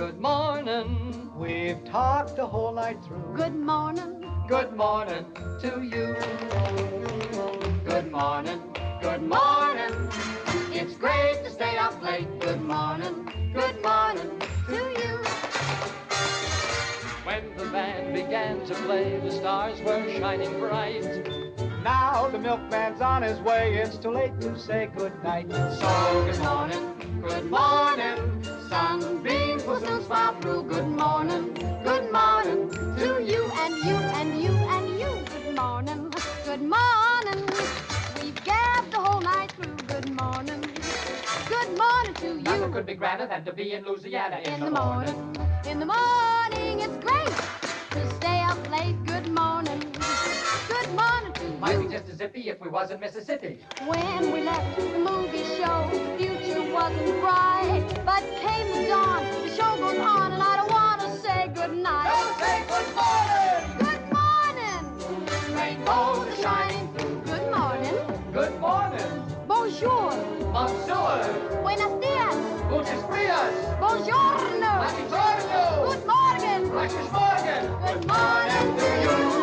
Good morning. We've talked the whole night through. Good morning. Good morning to you. Good morning. Good morning. It's great to stay up late. Good morning. Good morning to you. When the band began to play, the stars were shining bright. Now the milkman's on his way. It's too late to say good night. So good morning, good morning. Sunbeams will soon smile through. Good morning to you And you and you and you. Good morning. Good morning. We've gabbed the whole night through. Good morning. Good morning to you. Nothing could be grander than to be in Louisiana in the morning. In the morning, it's great to stay up late. Good morning. Good morning to Might be you. just as zippy if we was in Mississippi. When we left the movie show, the future wasn't bright. But came the dawn, the show goes on, and I don't want to say good night. Don't say good morning. Good morning. Rainbows are shining through. Good morning. Good morning. Bonjour. Bonjour. Buenos dias. Gutes dias. Buongiorno. Buongiorno. Good morning. Gutes Morgen. Good morning to you.